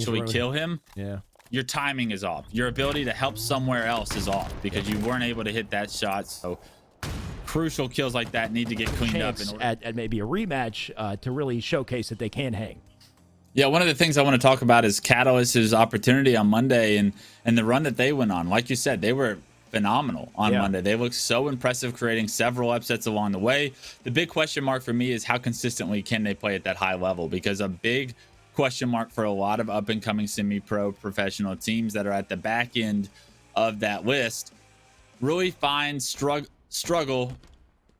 actually kill him, your timing is off. Your ability to help somewhere else is off because you weren't able to hit that shot. So crucial kills like that need to get cleaned up in order. At maybe a rematch to really showcase that they can hang. Yeah, one of the things I want to talk about is Catalyst's opportunity on Monday and the run that they went on. Like you said, they were phenomenal on Monday. They looked so impressive, creating several upsets along the way. The big question mark for me is how consistently can they play at that high level, because a big question mark for a lot of up-and-coming semi-pro professional teams that are at the back end of that list really find struggle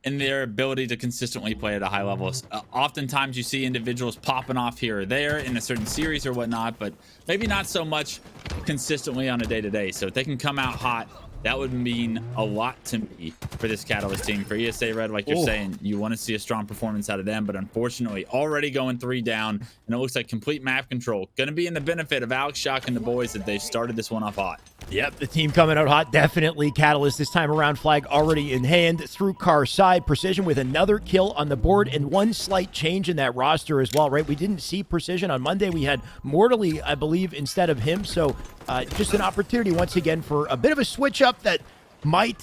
in their ability to consistently play at a high level. Oftentimes you see individuals popping off here or there in a certain series or whatnot, but maybe not so much consistently on a day-to-day. So if they can come out hot, that would mean a lot to me for this Catalyst team. For ESA Red, like you're saying, you want to see a strong performance out of them, but unfortunately already going 3 down, and it looks like complete map control. Going to be in the benefit of Alex Shock and the boys that they've started this one off hot. Yep, the team coming out hot. Definitely Catalyst this time around. Flag already in hand through car side. Precision with another kill on the board and one slight change in that roster as well, right? We didn't see Precision on Monday. We had Mortally, I believe, instead of him. So just an opportunity once again for a bit of a switch up that may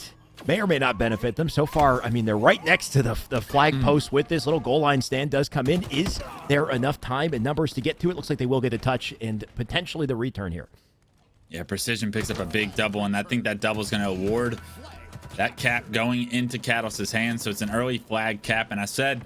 or may not benefit them. So far, I mean, they're right next to the flag post with this little goal line stand does come in. Is there enough time and numbers to get to it? Looks like they will get a touch and potentially the return here. Yeah, Precision picks up a big double, and I think that double is going to award that cap going into Catalyst's hands. So it's an early flag cap, and I said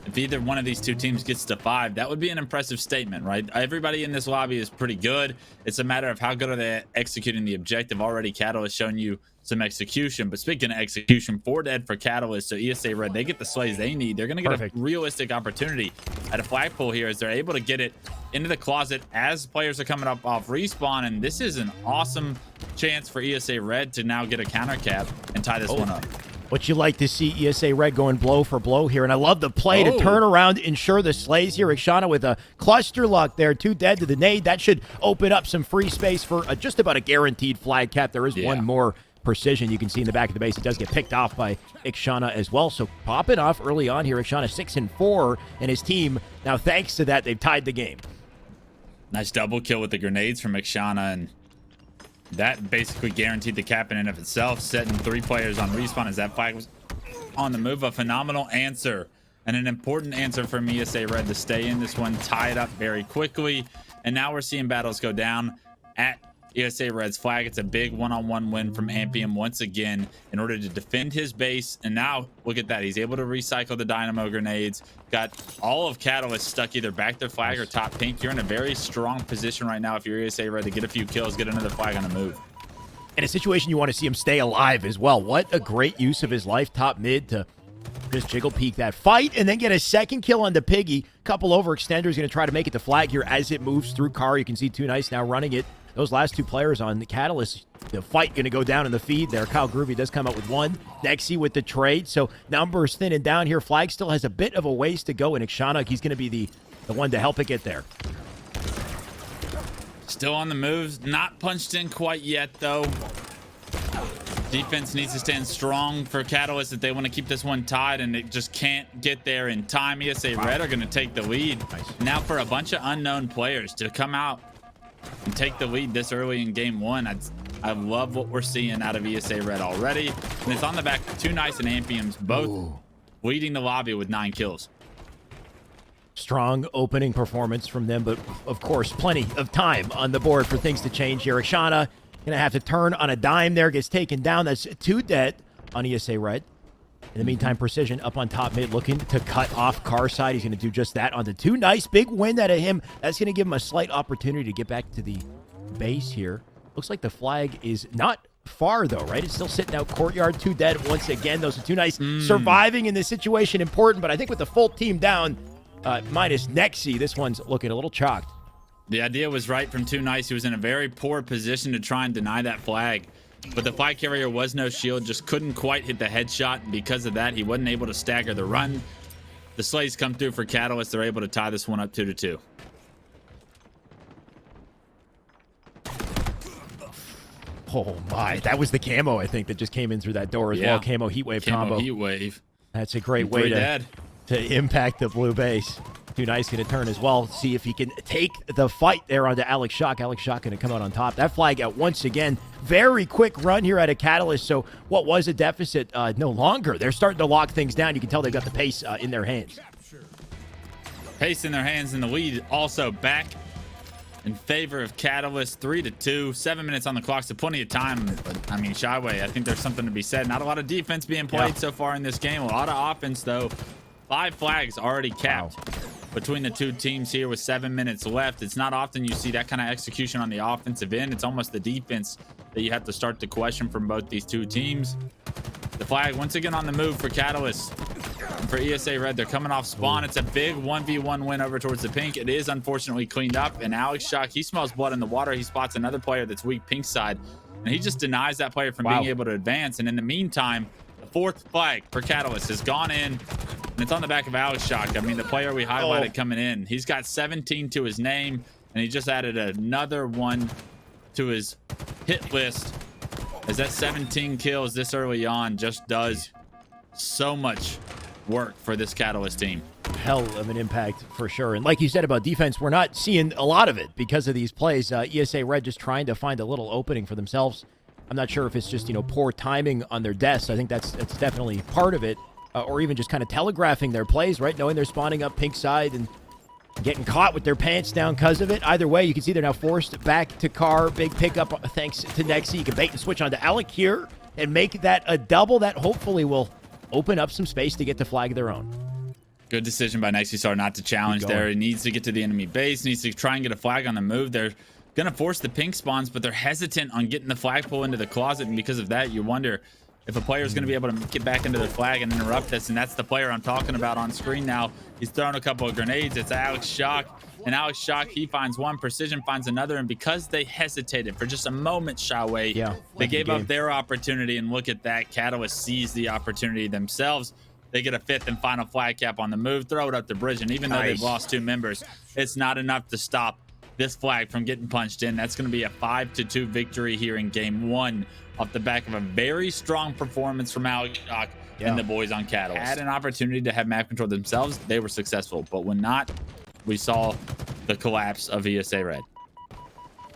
if either one of these two teams gets to 5, that would be an impressive statement, right? Everybody in this lobby is pretty good. It's a matter of how good are they executing the objective. Already Catalyst shown you some execution, but speaking of execution, 4 dead for Catalyst. So ESA Red, they get the slays they need. They're going to get a realistic opportunity at a flagpole here as they're able to get it into the closet as players are coming up off respawn, and this is an awesome chance for ESA Red to now get a counter cap and tie this one up. What you like to see, ESA Red going blow for blow here, and I love the play to turn around, ensure the slays here. Ixana with a cluster lock there, 2 dead to the nade. That should open up some free space for just about a guaranteed flag cap. There is one more. Precision, you can see in the back of the base, it does get picked off by Ixana as well. So popping off early on here, Ixana 6-4, and his team now, thanks to that, they've tied the game. Nice double kill with the grenades from Ixana, and that basically guaranteed the cap in and of itself, setting 3 players on respawn as that flag was on the move. A phenomenal answer and an important answer for ESA Red to stay in this one, tie it up very quickly, and now we're seeing battles go down at ESA Red's flag. It's a big one-on-one win from Ampium once again in order to defend his base. And now look at that, he's able to recycle the dynamo grenades. Got all of Catalyst stuck either back their flag or top pink. You're in a very strong position right now if you're ESA Red to get a few kills, get another flag on the move. In a situation you want to see him stay alive as well. What a great use of his life top mid to just jiggle peek that fight and then get a second kill on the Piggy. Couple overextenders going to try to make it the flag here as it moves through car. You can see 2 Nice now running it. Those last 2 players on the Catalyst, the fight going to go down in the feed there. Kyle Groovy does come out with 1. Nexy with the trade. So numbers thinning down here. Flag still has a bit of a ways to go. And Ixana, he's going to be the one to help it get there. Still on the moves. Not punched in quite yet, though. Defense needs to stand strong for Catalyst if they want to keep this one tied, and it just can't get there in time. ESA Red are going to take the lead. Now for a bunch of unknown players to come out and take the lead this early in game 1. I love what we're seeing out of ESA Red already, and it's on the back of 2 Nice and Ampiums, both leading the lobby with 9 kills. Strong opening performance from them, but of course plenty of time on the board for things to change here. Ixana gonna have to turn on a dime there, gets taken down. That's 2 dead on ESA Red. In the meantime, Precision up on top mid looking to cut off car side. He's going to do just that on the 2 Nice. Big win out of him. That's going to give him a slight opportunity to get back to the base here. Looks like the flag is not far, though, right? It's still sitting out courtyard. 2 dead once again. Those are 2 Nice surviving in this situation. Important, but I think with the full team down, minus Nexy, this one's looking a little chalked. The idea was right from 2 Nice. He was in a very poor position to try and deny that flag. But the flag carrier was no shield, just couldn't quite hit the headshot. And because of that, he wasn't able to stagger the run. The slays come through for Catalyst. They're able to tie this one up 2-2. Oh my, that was the camo, I think, that just came in through that door as well. Camo heatwave combo. Heatwave. That's a great way to impact the blue base. Too Nice going to turn as well. See if he can take the fight there onto Alex Shock. Alex Shock going to come out on top. That flag out once again. Very quick run here at a Catalyst. So what was a deficit? No longer. They're starting to lock things down. You can tell they've got the pace in their hands. Pace in their hands, and the lead also back in favor of Catalyst, 3-2. 7 minutes on the clock, so plenty of time. But I mean, Shyway, I think there's something to be said. Not a lot of defense being played so far in this game. A lot of offense, though. 5 flags already capped between the two teams here with 7 minutes left. It's not often you see that kind of execution on the offensive end. It's almost the defense that you have to start to question from both these two teams. The flag once again on the move for Catalyst. And for ESA Red, they're coming off spawn. It's a big 1v1 win over towards the pink. It is unfortunately cleaned up, and Alex Shock, he smells blood in the water. He spots another player that's weak pink side, and he just denies that player from being able to advance. And in the meantime, the 4th flag for Catalyst has gone in, and it's on the back of Alex Shock. I mean, the player we highlighted coming in. He's got 17 to his name, and he just added another one to his hit list, as that 17 kills this early on just does so much work for this Catalyst team. Hell of an impact for sure. And like you said about defense, we're not seeing a lot of it because of these plays. ESA Red just trying to find a little opening for themselves. I'm not sure if it's just, poor timing on their deaths. I think that's definitely part of it. Or even just kind of telegraphing their plays, right? Knowing they're spawning up pink side and getting caught with their pants down because of it. Either way, you can see they're now forced back to car. Big pickup thanks to Nexi. You can bait and switch onto Alec here and make that a double. That hopefully will open up some space to get the flag of their own. Good decision by Nexusar not to challenge there. He needs to get to the enemy base, needs to try and get a flag on the move. They're going to force the pink spawns, but they're hesitant on getting the flagpole into the closet, and because of that, you wonder if a player is going to be able to get back into their flag and interrupt this, and that's the player I'm talking about on screen now. He's thrown a couple of grenades. It's Alex Shock, and Alex Shock, he finds one, Precision finds another, and because they hesitated for just a moment, Shaway, they gave up their opportunity, and look at that. Catalyst sees the opportunity themselves. They get a 5th and final flag cap on the move, throw it up the bridge, and even though they've lost 2 members, it's not enough to stop this flag from getting punched in. That's going to be a 5-2 victory here in game 1 off the back of a very strong performance from Alex Shock and the boys on Catalyst. Had an opportunity to have map control themselves. They were successful, but when not, we saw the collapse of ESA Red.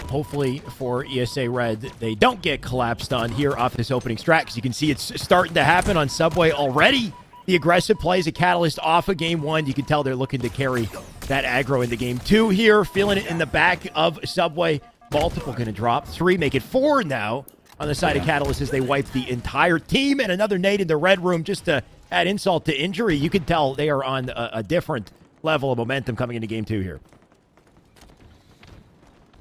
Hopefully for ESA Red, they don't get collapsed on here off this opening strat, because you can see it's starting to happen on Subway already. The aggressive plays a Catalyst off of game 1. You can tell they're looking to carry that aggro into game 2 here. Feeling it in the back of Subway. Multiple going to drop. 3, make it 4 now on the side of Catalyst as they wipe the entire team. And another nade in the red room just to add insult to injury. You can tell they are on a different level of momentum coming into game 2 here.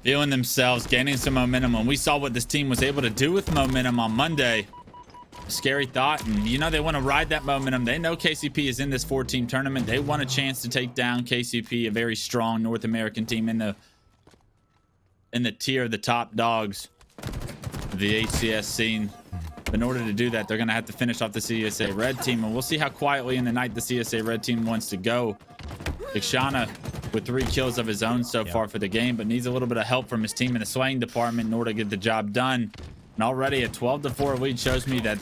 Feeling themselves, gaining some momentum. And we saw what this team was able to do with momentum on Monday. Scary thought, and they want to ride that momentum. They know KCP is in this 4-team tournament. They want a chance to take down KCP, a very strong North American team in the tier of the top dogs of the HCS scene. In order to do that, they're going to have to finish off the CSA Red team, and we'll see how quietly in the night the CSA Red team wants to go. Ikshana with 3 kills of his own so far for the game, but needs a little bit of help from his team in the swaying department in order to get the job done. And already a 12-4 lead shows me that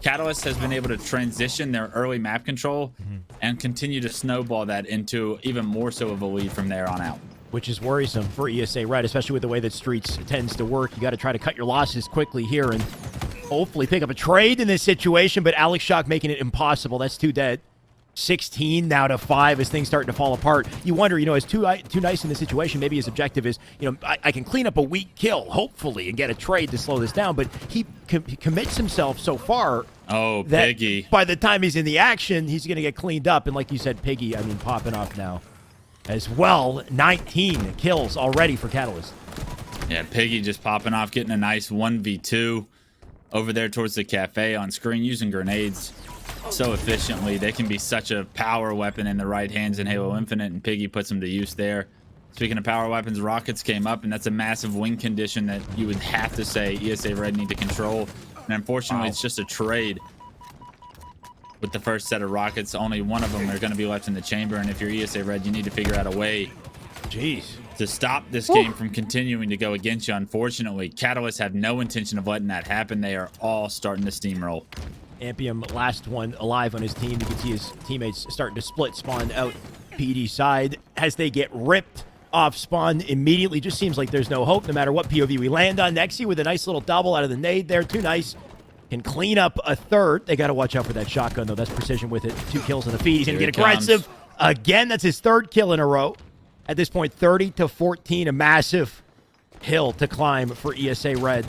Catalyst has been able to transition their early map control and continue to snowball that into even more so of a lead from there on out. Which is worrisome for ESA Red, especially with the way that Streets tends to work. You got to try to cut your losses quickly here and hopefully pick up a trade in this situation, but Alex Shock making it impossible. That's 2 dead. 16 now to 5 as things starting to fall apart. You wonder, is Too Nice in this situation. Maybe his objective is, I can clean up a weak kill, hopefully, and get a trade to slow this down. But he commits himself so far. Oh, that Piggy. By the time he's in the action, he's going to get cleaned up. And like you said, Piggy, popping off now as well. 19 kills already for Catalyst. Yeah, Piggy just popping off, getting a nice 1v2 over there towards the cafe on screen, using grenades so efficiently. They can be such a power weapon in the right hands in Halo Infinite, and Piggy puts them to use there. Speaking of power weapons, rockets came up, and that's a massive win condition that you would have to say ESA Red need to control. And unfortunately, it's just a trade with the first set of rockets. Only one of them are going to be left in the chamber, and if you're ESA Red, you need to figure out a way to stop this game from continuing to go against you. Unfortunately, Catalyst have no intention of letting that happen. They are all starting to steamroll. Ampium, last one alive on his team. You can see his teammates starting to split, spawn out PD side as they get ripped off spawn immediately. Just seems like there's no hope no matter what POV we land on. Nexi with a nice little double out of the nade there. Too nice. Can clean up a third. They got to watch out for that shotgun, though. That's precision with it. 2 kills on the feed. He's going to get aggressive again. That's his 3rd kill in a row. At this point, 30-14, a massive hill to climb for ESA Red.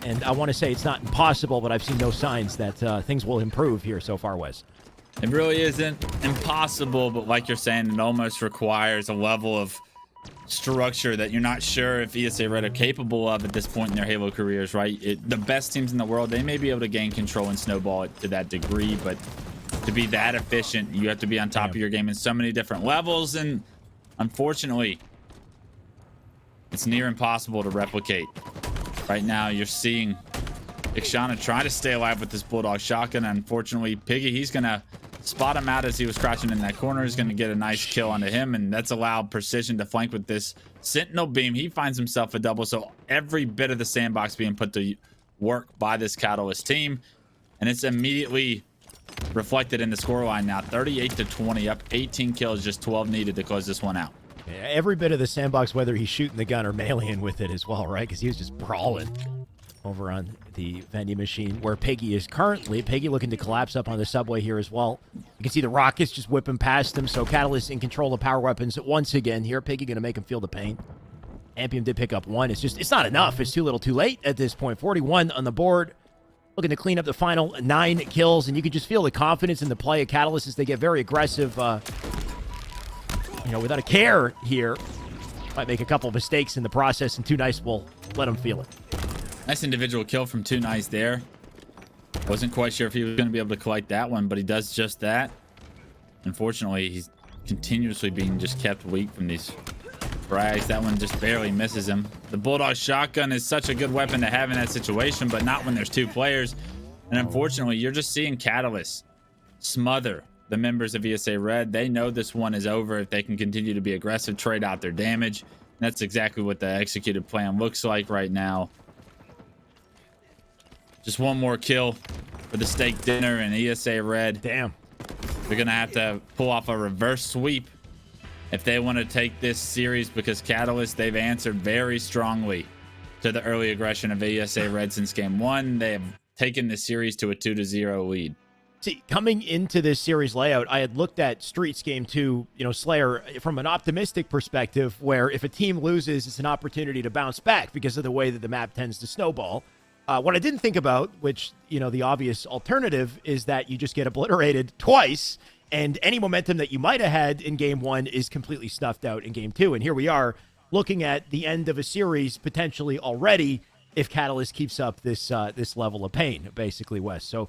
And I want to say it's not impossible, but I've seen no signs that things will improve here so far, Wes. It really isn't impossible, but like you're saying, it almost requires a level of structure that you're not sure if ESA Red are capable of at this point in their Halo careers, right? The best teams in the world, they may be able to gain control and snowball it to that degree, but to be that efficient, you have to be on top of your game in so many different levels, and unfortunately, it's near impossible to replicate. Right now, you're seeing Ixana try to stay alive with this Bulldog shotgun. Unfortunately, Piggy, he's going to spot him out as he was crouching in that corner. He's going to get a nice kill onto him, and that's allowed Precision to flank with this Sentinel beam. He finds himself a double, so every bit of the sandbox being put to work by this Catalyst team, and it's immediately reflected in the scoreline now. 38-20, up 18 kills, just 12 needed to close this one out. Yeah, every bit of the sandbox, whether he's shooting the gun or meleeing with it as well, right? Because he was just brawling over on the vending machine where Piggy is currently. Piggy looking to collapse up on the subway here as well. You can see the rockets just whipping past him, so Catalyst in control of power weapons once again here. Piggy going to make him feel the pain. Ampium did pick up 1. It's not enough. It's too little too late at this point. 41 on the board. Looking to clean up the final 9 kills, and you can just feel the confidence in the play of Catalyst as they get very aggressive, without a care here. Might make a couple of mistakes in the process, and Too Nice will let them feel it. Nice individual kill from Too Nice there. Wasn't quite sure if he was going to be able to collect that one, but he does just that. Unfortunately, he's continuously being just kept weak from these frags. That one just barely misses him. The Bulldog shotgun is such a good weapon to have in that situation, but not when there's 2 players. And unfortunately, you're just seeing Catalyst smother the members of ESA Red. They know this one is over if they can continue to be aggressive, trade out their damage. And that's exactly what the executed plan looks like right now. Just one more kill for the steak dinner, and ESA Red. Damn. They're going to have to pull off a reverse sweep if they want to take this series, because Catalyst, they've answered very strongly to the early aggression of ESA Red since game 1. They have taken the series to a 2-0 lead. See, coming into this series layout, I had looked at Streets Game 2, Slayer, from an optimistic perspective, where if a team loses, it's an opportunity to bounce back because of the way that the map tends to snowball. What I didn't think about, which, the obvious alternative, is that you just get obliterated twice, and any momentum that you might have had in game 1 is completely snuffed out in game 2. And here we are looking at the end of a series potentially already if Catalyst keeps up this level of pain, basically, Wes. So,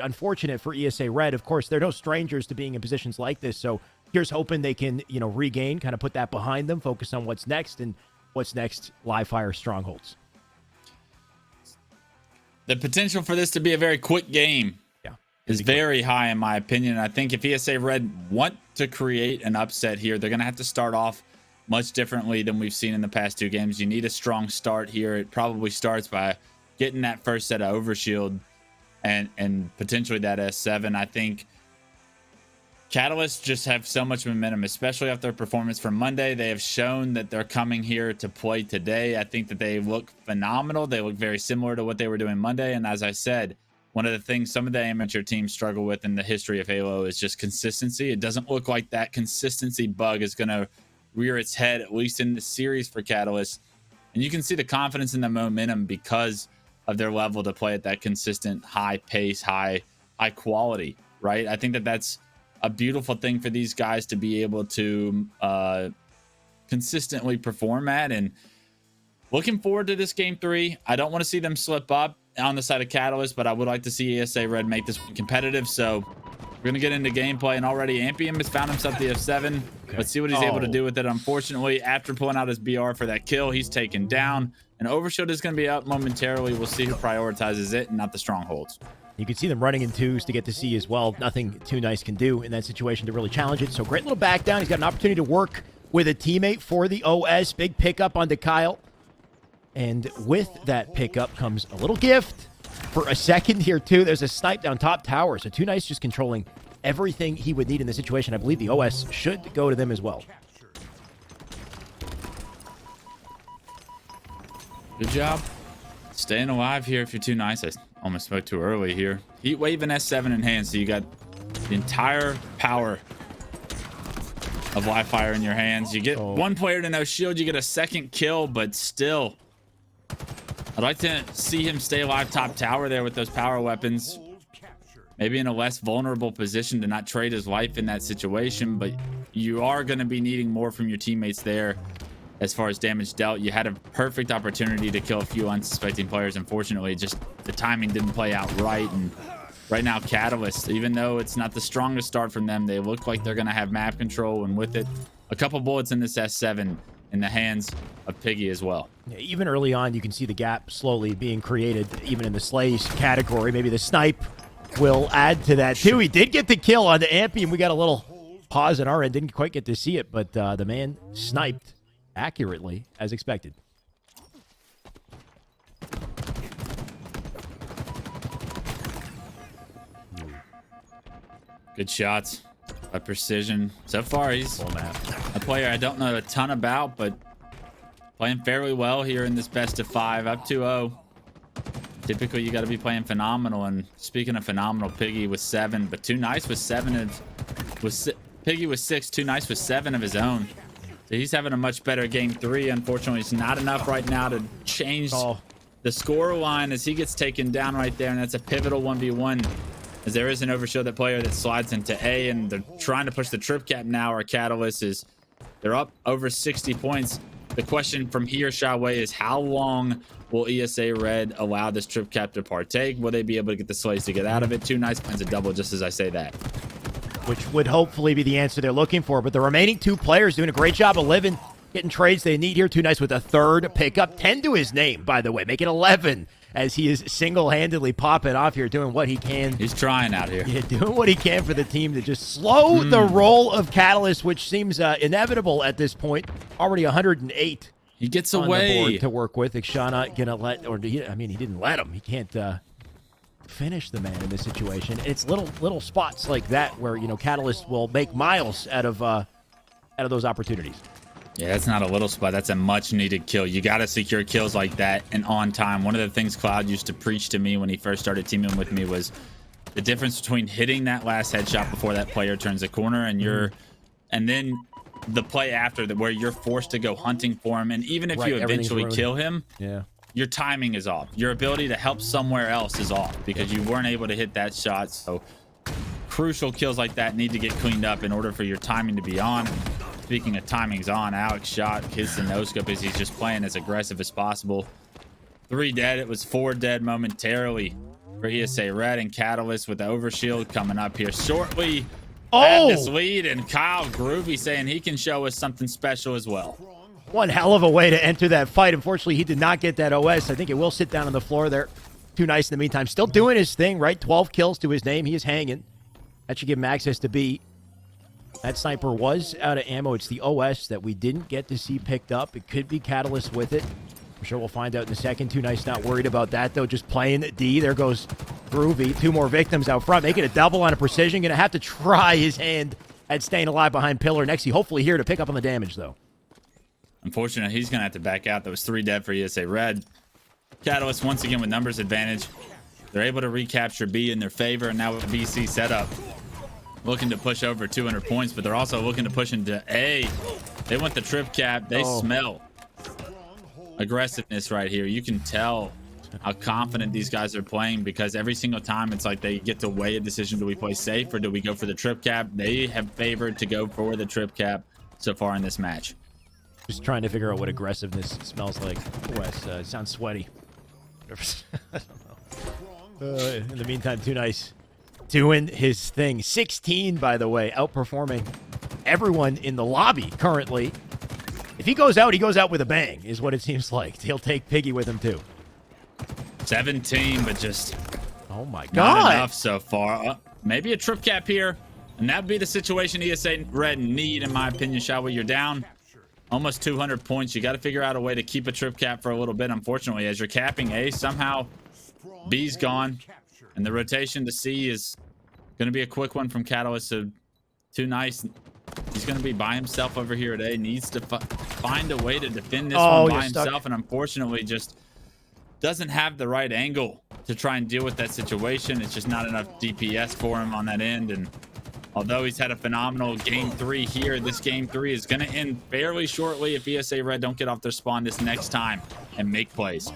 unfortunate for ESA Red. Of course, they're no strangers to being in positions like this. So here's hoping they can, regain, kind of put that behind them, focus on what's next, and what's next, live fire strongholds. The potential for this to be a very quick game is very high, in my opinion. I think if ESA Red want to create an upset here, they're going to have to start off much differently than we've seen in the past 2 games. You need a strong start here. It probably starts by getting that first set of overshield and potentially that S7. I think Catalyst just have so much momentum, especially after their performance from Monday. They have shown that they're coming here to play today. I think that they look phenomenal. They look very similar to what they were doing Monday. And as I said, one of the things some of the amateur teams struggle with in the history of Halo is just consistency. It doesn't look like that consistency bug is going to rear its head, at least in the series for Catalyst. And you can see the confidence and the momentum because of their level to play at that consistent, high pace, high quality, right? I think that that's a beautiful thing for these guys to be able to consistently perform at. And looking forward to this game 3. I don't want to see them slip up on the side of Catalyst, but I would like to see ESA Red make this competitive. So we're going to get into gameplay, and already Ampium has found himself the F7. Okay. Let's see what he's able to do with it. Unfortunately, after pulling out his BR for that kill, he's taken down. And Overshield is going to be up momentarily. We'll see who prioritizes it and not the strongholds. You can see them running in 2s to get to C as well. Nothing Too Nice can do in that situation to really challenge it. So great little back down. He's got an opportunity to work with a teammate for the OS. Big pickup onto Kyle. And with that pickup comes a little gift for a second here, too. There's a snipe down top tower. So Too Nice just controlling everything he would need in the situation. I believe the OS should go to them as well. Good job staying alive here. If you're too nice, I almost spoke too early here. Heat wave and S7 in hand, so you got the entire power of live fire in your hands. You get one player to no shield, you get a second kill, but still, I'd like to see him stay alive top tower there with those power weapons. Maybe in a less vulnerable position to not trade his life in that situation, but you are going to be needing more from your teammates there. As far as damage dealt, you had a perfect opportunity to kill a few unsuspecting players. Unfortunately, just the timing didn't play out right. And right now, Catalyst, even though it's not the strongest start from them, they look like they're going to have map control. And with it, a couple bullets in this S7 in the hands of Piggy as well. Yeah, even early on, you can see the gap slowly being created, even in the Slays category. Maybe the snipe will add to that, too. He did get the kill on the Ampy, and we got a little pause at our end. Didn't quite get to see it, but the man sniped accurately as expected. Good shots by precision. So far, he's a player I don't know a ton about, but playing fairly well here in this best of 5, up 2-0. Typically, you got to be playing phenomenal. And speaking of phenomenal, Piggy was 7, but Too Nice was 7. Piggy was 6, Too Nice was 7 of his own. So he's having a much better game 3. Unfortunately, it's not enough right now to change the score line as he gets taken down right there. And that's a pivotal 1v1 as there is an overshield that player that slides into A, and they're trying to push the trip cap now. Our Catalyst is, they're up over 60 points. The question from here, Shaway, is how long will ESA Red allow this trip cap to partake? Will they be able to get the Slays to get out of it? Too Nice plans a double just as I say that, which would hopefully be the answer they're looking for. But the remaining 2 players doing a great job of living, getting trades they need here. Too Nice with a 3rd pickup. 10 to his name, by the way. Make it 11 as he is single-handedly popping off here, doing what he can. He's trying out here. Yeah, doing what he can for the team to just slow the roll of Catalyst, which seems inevitable at this point. Already 108. He gets on away the board to work with. Ikshana gonna let, or I mean, he didn't let him. He can't finish the man in this situation. It's little spots like that where, you know, Catalyst will make miles out of those opportunities. Yeah, that's not a little spot. That's a much needed kill. You got to secure kills like that and on time. One of the things Cloud used to preach to me when he first started teaming with me was the difference between hitting that last headshot before that player turns the corner and then the play after that, where you're forced to go hunting for him. And even if you eventually kill him, your timing is off. Your ability to help somewhere else is off because you weren't able to hit that shot. So crucial kills like that need to get cleaned up in order for your timing to be on. Speaking of timing's on, Alex shot, hits the no-scope as he's just playing as aggressive as possible. 3 dead. It was 4 dead momentarily for ESA Red, and Catalyst with the overshield coming up here shortly. Have this lead, and Kyle Groovy saying he can show us something special as well. One hell of a way to enter that fight. Unfortunately, he did not get that OS. I think it will sit down on the floor there. Too Nice in the meantime. Still doing his thing, right? 12 kills to his name. He is hanging. That should give him access to B. That sniper was out of ammo. It's the OS that we didn't get to see picked up. It could be Catalyst with it. I'm sure we'll find out in a second. Too Nice not worried about that, though. Just playing D. There goes Groovy. 2 more victims out front. Making a double on a precision. Going to have to try his hand at staying alive behind Pillar. Next, he hopefully here to pick up on the damage, though. Unfortunately, he's going to have to back out. That was 3 dead for ESA Red. Catalyst, once again, with numbers advantage. They're able to recapture B in their favor, and now with BC setup, looking to push over 200 points, but they're also looking to push into A. They want the trip cap. They smell aggressiveness right here. You can tell how confident these guys are playing because every single time it's like they get to weigh a decision. Do we play safe or do we go for the trip cap? They have favored to go for the trip cap so far in this match. Just trying to figure out what aggressiveness smells like. Wes, it sounds sweaty. I don't know. In the meantime, Too Nice doing his thing. 16, by the way, outperforming everyone in the lobby currently. If he goes out, he goes out with a bang, is what it seems like. He'll take Piggy with him, too. 17, but just oh my God, not enough so far. Maybe a trip cap here, and that'd be the situation ESA Red need, in my opinion. Shaway, you're down almost 200 points. You got to figure out a way to keep a trip cap for a little bit. Unfortunately, as you're capping A, somehow B's gone, and the rotation to C is Going to be a quick one from Catalyst. So too nice. He's going to be by himself over here today. Needs to find a way to defend this one by himself. And unfortunately, just doesn't have the right angle to try and deal with that situation. It's just not enough DPS for him on that end. And although he's had a phenomenal game 3 here, this game 3 is going to end fairly shortly if ESA Red don't get off their spawn this next time and make plays.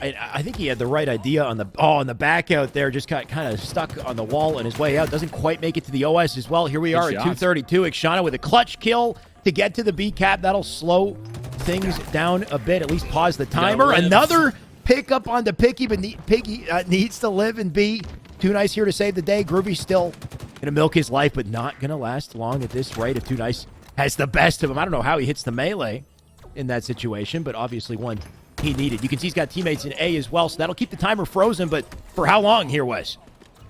I think he had the right idea on the back out there. Just got kind of stuck on the wall on his way out. Doesn't quite make it to the OS as well. Here we are at 232. Ixana with a clutch kill to get to the B cap. That'll slow things down a bit. At least pause the timer. Another pickup on the Piggy, but Piggy needs to live and be. Too Nice here to save the day. Groovy's still gonna milk his life, but not gonna last long at this rate. If Too Nice has the best of him, I don't know how he hits the melee in that situation, but obviously one he needed. You can see he's got teammates in A as well, so that'll keep the timer frozen, but for how long here, Wes?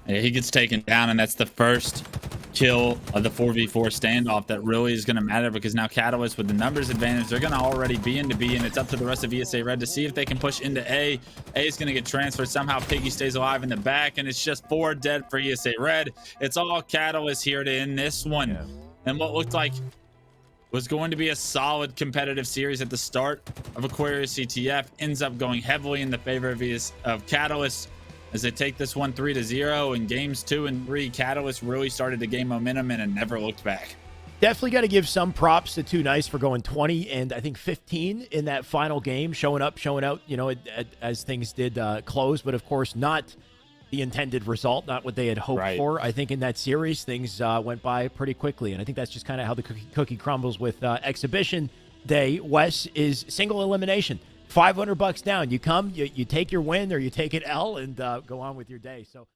Yeah, he gets taken down, and that's the first kill of the 4v4 standoff that really is going to matter, because now Catalyst with the numbers advantage, they're going to already be into B, and it's up to the rest of ESA Red to see if they can push into A. A is going to get transferred. Somehow Piggy stays alive in the back, and it's just 4 dead for ESA Red. It's all Catalyst here to end this one. Yeah. And what looked like was going to be a solid competitive series at the start of Aquarius CTF ends up going heavily in the favor of Catalyst as they take this one 3-0. In games 2 and 3, Catalyst really started to gain momentum and never looked back. Definitely got to give some props to Too Nice for going 20 and I think 15 in that final game, showing up, showing out, you know, as things did close, but of course not the intended result, not what they had hoped for. I think in that series, things went by pretty quickly, and I think that's just kind of how the cookie crumbles with Exhibition Day. Wes is single elimination, $500 down. You come, you take your win, or you take an L, and go on with your day. So.